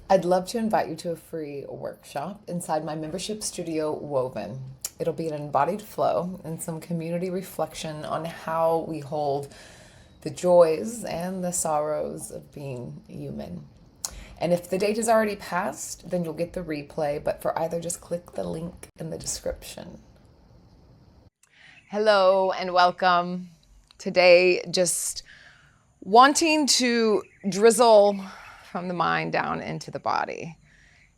I'd love to invite you to a free workshop inside my membership studio, Woven. It'll be an embodied flow and some community reflection on how we hold the joys and the sorrows of being human. And if the date has already passed, then you'll get the replay, but for either, just click the link in the description. Hello and welcome. Today, just wanting to drizzle from the mind down into the body.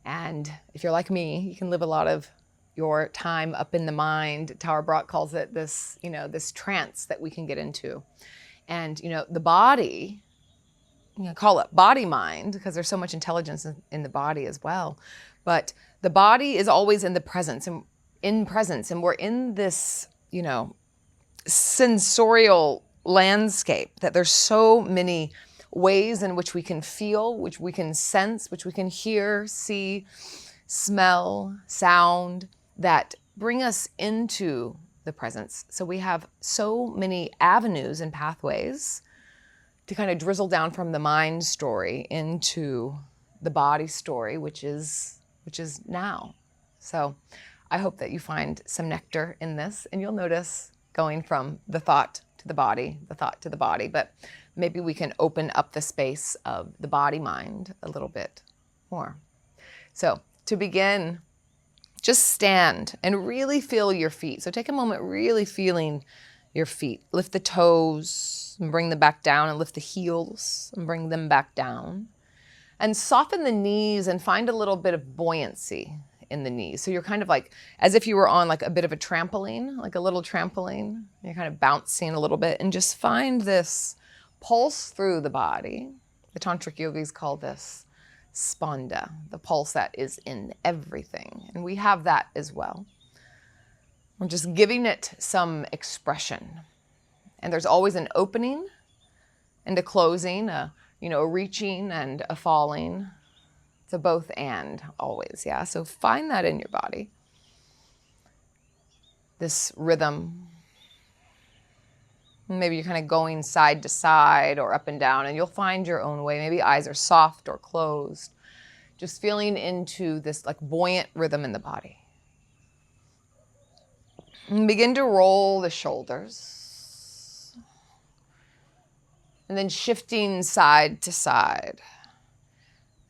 And if you're like me, you can live a lot of your time up in the mind. Tara Brach calls it this, this trance that we can get into. And, the body, call it body mind because there's so much intelligence in the body as well. But the body is always in the presence and and we're in this, sensorial landscape that there's so many ways in which we can feel, which we can sense, which we can hear, see, smell, sound, that bring us into the presence. So we have so many avenues and pathways to kind of drizzle down from the mind story into the body story, which is now. So I hope that you find some nectar in this, and you'll notice going from the thought to the body, but maybe we can open up the space of the body-mind a little bit more. So to begin, just stand and really feel your feet. So take a moment really feeling your feet. Lift the toes and bring them back down, and lift the heels and bring them back down. And soften the knees and find a little bit of buoyancy in the knees. So you're kind of like, as if you were on like a bit of a trampoline, like a little trampoline. You're kind of bouncing a little bit, and just find this pulse through the body. The tantric yogis call this spanda, the pulse that is in everything. And we have that as well. We're just giving it some expression. And there's always an opening and a closing, a reaching and a falling. It's a both and always, yeah? So find that in your body. This rhythm. Maybe you're kind of going side to side or up and down, and you'll find your own way. Maybe eyes are soft or closed. Just feeling into this like buoyant rhythm in the body. And begin to roll the shoulders. And then shifting side to side.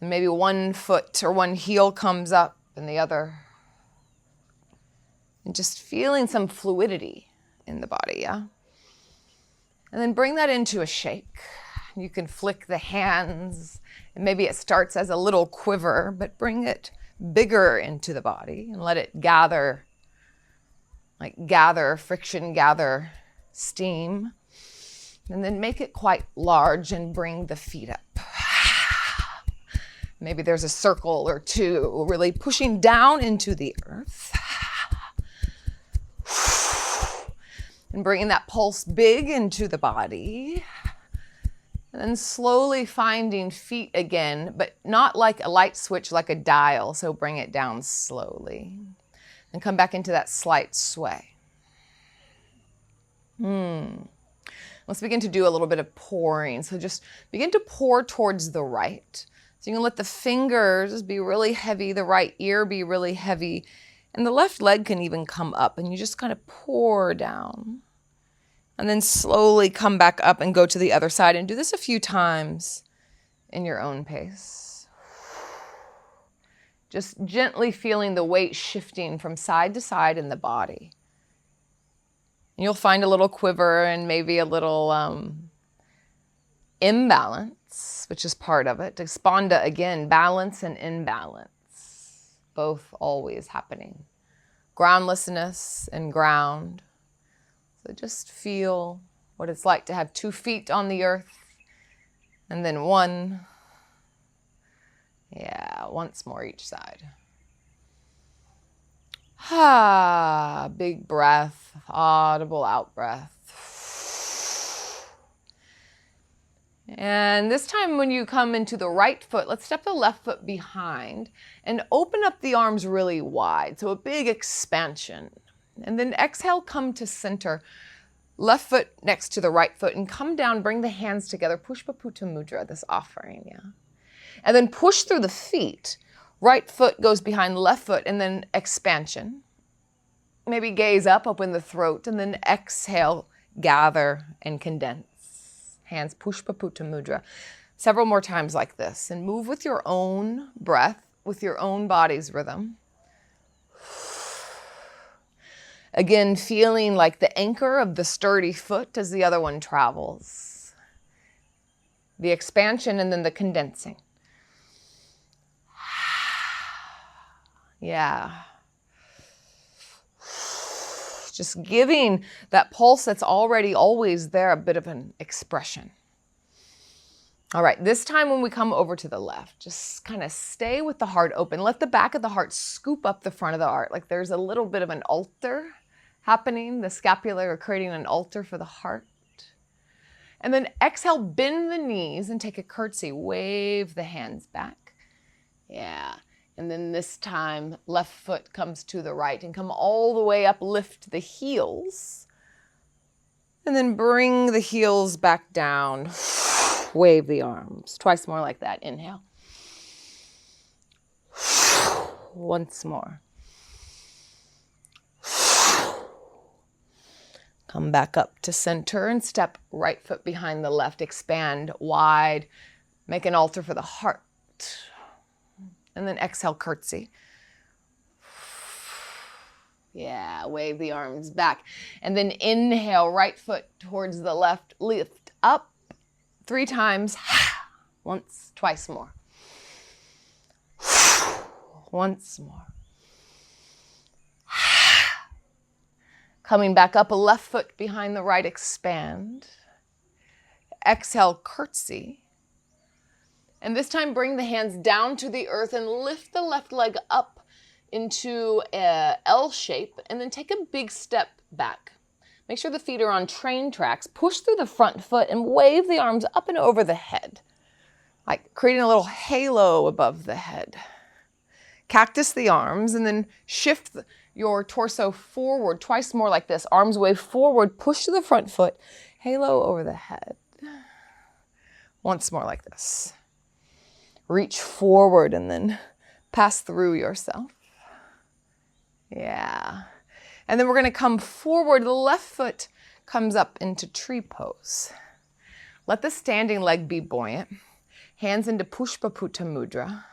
And maybe one foot or one heel comes up and the other. And just feeling some fluidity in the body, yeah? And then bring that into a shake. You can flick the hands, and maybe it starts as a little quiver, but bring it bigger into the body and let it gather friction, gather steam. And then make it quite large and bring the feet up. Maybe there's a circle or two, really pushing down into the earth. And bringing that pulse big into the body. And then slowly finding feet again, but not like a light switch, like a dial. So bring it down slowly. And come back into that slight sway. Let's begin to do a little bit of pouring. So just begin to pour towards the right. So you can let the fingers be really heavy, the right ear be really heavy, and the left leg can even come up, and you just kind of pour down. And then slowly come back up and go to the other side, and do this a few times in your own pace. Just gently feeling the weight shifting from side to side in the body. And you'll find a little quiver and maybe a little imbalance, which is part of it. Spanda, again, balance and imbalance, both always happening. Groundlessness and ground. So just feel what it's like to have 2 feet on the earth and then one. Yeah, once more each side. Big breath, audible out breath. And this time when you come into the right foot, let's step the left foot behind and open up the arms really wide. So a big expansion. And then exhale, come to center. Left foot next to the right foot and come down, bring the hands together, Pushpaputa Mudra, this offering, yeah. And then push through the feet. Right foot goes behind left foot and then expansion. Maybe gaze up, open the throat, and then exhale, gather and condense. Hands Pushpaputa Mudra. Several more times like this. And move with your own breath, with your own body's rhythm. Again, feeling like the anchor of the sturdy foot as the other one travels. The expansion and then the condensing. Yeah. Just giving that pulse that's already always there a bit of an expression. All right, this time when we come over to the left, just kind of stay with the heart open. Let the back of the heart scoop up the front of the heart, like there's a little bit of an altar happening, the scapula are creating an altar for the heart. And then exhale, bend the knees and take a curtsy. Wave the hands back. Yeah. And then this time, left foot comes to the right and come all the way up, lift the heels. And then bring the heels back down. Wave the arms. Twice more like that. Inhale. Once more. Come back up to center and step right foot behind the left. Expand wide. Make an altar for the heart. And then exhale, curtsy. Yeah, wave the arms back. And then inhale, right foot towards the left. Lift up 3 times. Once, twice more. Once more. Coming back up, a left foot behind the right, expand. Exhale, curtsy. And this time, bring the hands down to the earth and lift the left leg up into a L shape, and then take a big step back. Make sure the feet are on train tracks. Push through the front foot and wave the arms up and over the head, like creating a little halo above the head. Cactus the arms, and then shift your torso forward, twice more like this. Arms wave forward, push to the front foot, halo over the head. Once more like this. Reach forward and then pass through yourself. Yeah. And then we're going to come forward. The left foot comes up into tree pose. Let the standing leg be buoyant. Hands into Pushpaputa Mudra.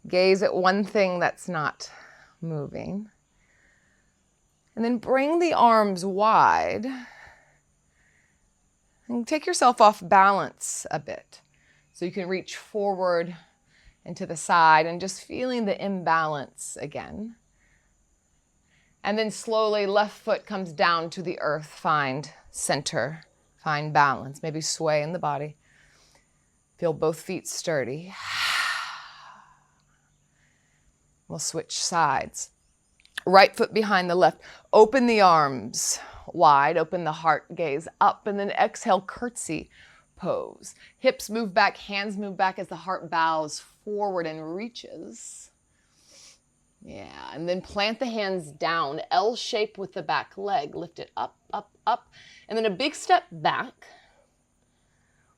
Gaze at one thing that's not moving. And then bring the arms wide. And take yourself off balance a bit. So you can reach forward and to the side and just feeling the imbalance again. And then slowly left foot comes down to the earth. Find center, find balance, maybe sway in the body. Feel both feet sturdy. We'll switch sides. Right foot behind the left. Open the arms wide, open the heart, gaze up, and then exhale, curtsy pose. Hips move back, hands move back as the heart bows forward and reaches. Yeah, and then plant the hands down, L shape with the back leg. Lift it up, up, up, and then a big step back.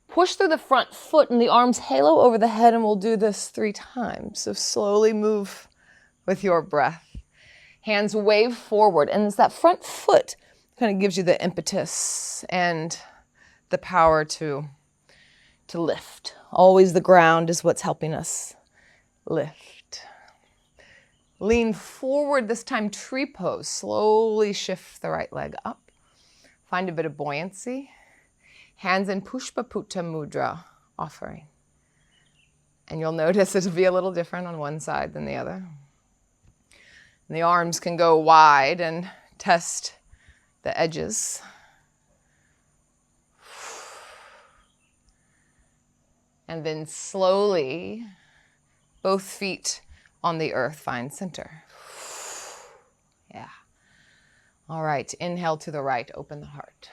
Push through the front foot and the arms halo over the head, and we'll do this 3 times. So slowly move with your breath. Hands wave forward, and it's that front foot kind of gives you the impetus and the power to lift. Always the ground is what's helping us lift. Lean forward, this time tree pose. Slowly shift the right leg up. Find a bit of buoyancy. Hands in Pushpaputa Mudra, offering. And you'll notice it'll be a little different on one side than the other. And the arms can go wide and test the edges. And then slowly, both feet on the earth, find center. Yeah. All right, inhale to the right, open the heart.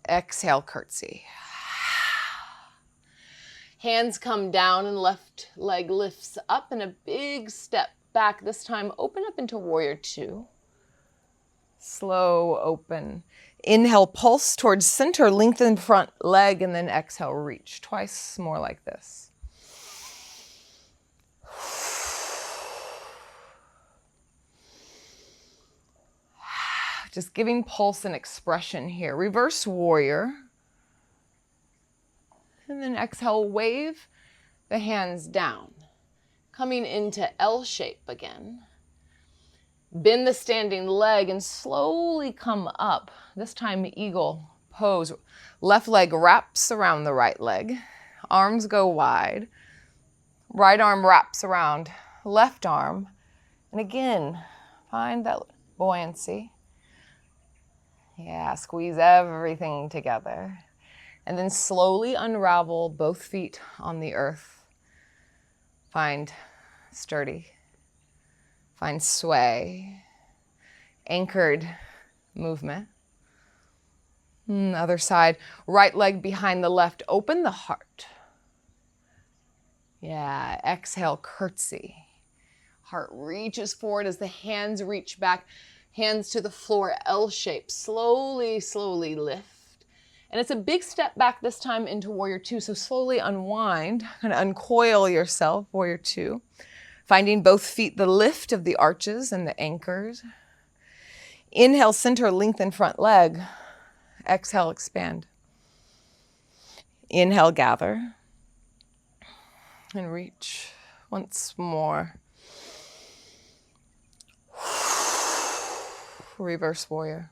Exhale, curtsy. Hands come down and left leg lifts up and a big step back. This time, open up into warrior 2. Slow open. Inhale, pulse towards center, lengthen front leg, and then exhale, reach. Twice more like this. Just giving pulse and expression here. Reverse warrior. And then exhale, wave the hands down. Coming into L shape again. Bend the standing leg and slowly come up. This time, eagle pose. Left leg wraps around the right leg. Arms go wide. Right arm wraps around left arm. And again, find that buoyancy. Yeah, squeeze everything together. And then slowly unravel both feet on the earth. Find sturdy. Find sway. Anchored movement. Other side. Right leg behind the left. Open the heart. Yeah, exhale, curtsy. Heart reaches forward as the hands reach back. Hands to the floor, L shape. Slowly, slowly lift. And it's a big step back this time into warrior two. So slowly unwind, kind of uncoil yourself, warrior two. Finding both feet, the lift of the arches and the anchors. Inhale, center, lengthen front leg. Exhale, expand. Inhale, gather. And reach once more. Reverse warrior.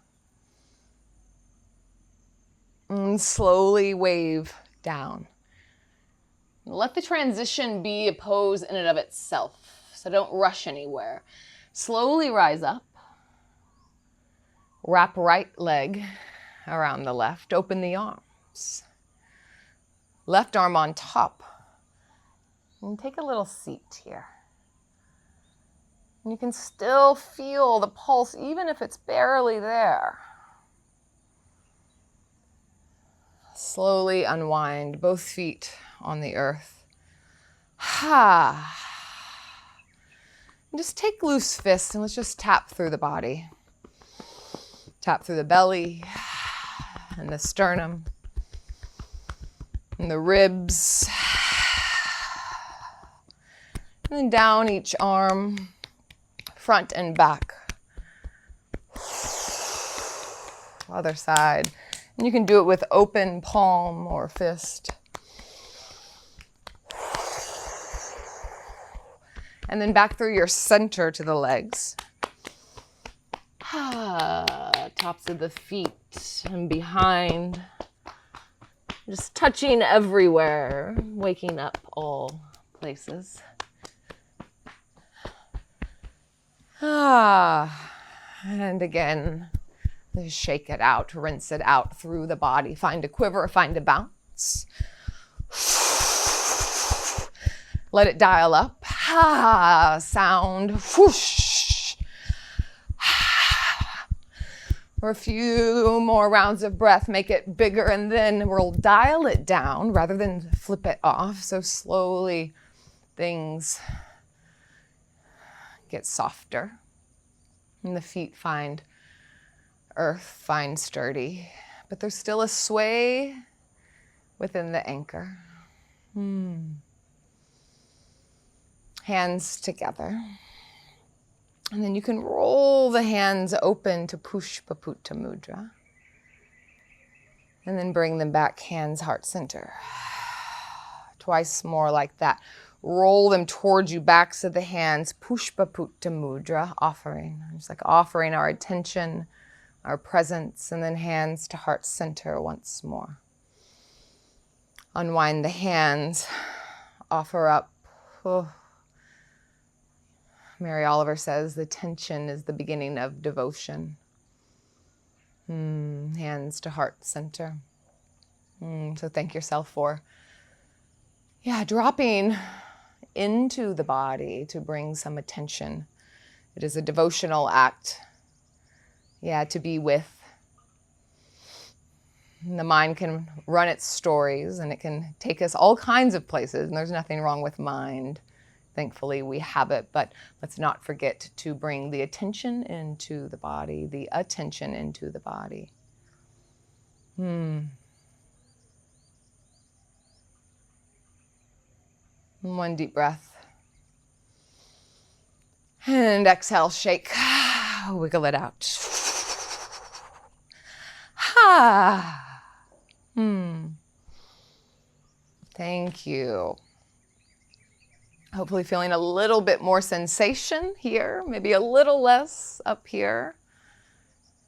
And slowly wave down. Let the transition be a pose in and of itself, so don't rush anywhere. Slowly rise up. Wrap right leg around the left. Open the arms. Left arm on top. And take a little seat here. You can still feel the pulse, even if it's barely there. Slowly unwind, both feet on the earth. Ha. And just take loose fists and let's just tap through the body. Tap through the belly and the sternum and the ribs. And then down each arm, front and back. Other side. And you can do it with open palm or fist. And then back through your center to the legs. Tops of the feet and behind. Just touching everywhere, waking up all places. And again, just shake it out, rinse it out through the body. Find a quiver, find a bounce. Let it dial up. Sound. Whoosh. For a few more rounds of breath, make it bigger, and then we'll dial it down rather than flip it off. So slowly things get softer. And the feet find earth, find sturdy. But there's still a sway within the anchor. Hands together. And then you can roll the hands open to Pushpaputta Mudra. And then bring them back, hands heart center. Twice more like that. Roll them towards you, backs of the hands, Pushpaputta Mudra, offering. Just like offering our attention, our presence, and then hands to heart center once more. Unwind the hands, offer up. Mary Oliver says the tension is the beginning of devotion. Hands to heart center. So thank yourself for, dropping into the body to bring some attention. It is a devotional act, to be with. And the mind can run its stories and it can take us all kinds of places, and there's nothing wrong with mind Thankfully, we have it, but let's not forget to bring the attention into the body, the attention into the body. One deep breath. And exhale, shake. Wiggle it out. Thank you. Hopefully feeling a little bit more sensation here, maybe a little less up here.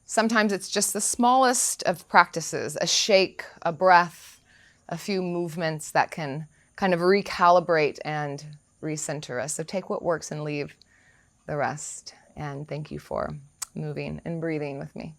Sometimes it's just the smallest of practices, a shake, a breath, a few movements that can kind of recalibrate and recenter us. So take what works and leave the rest. And thank you for moving and breathing with me.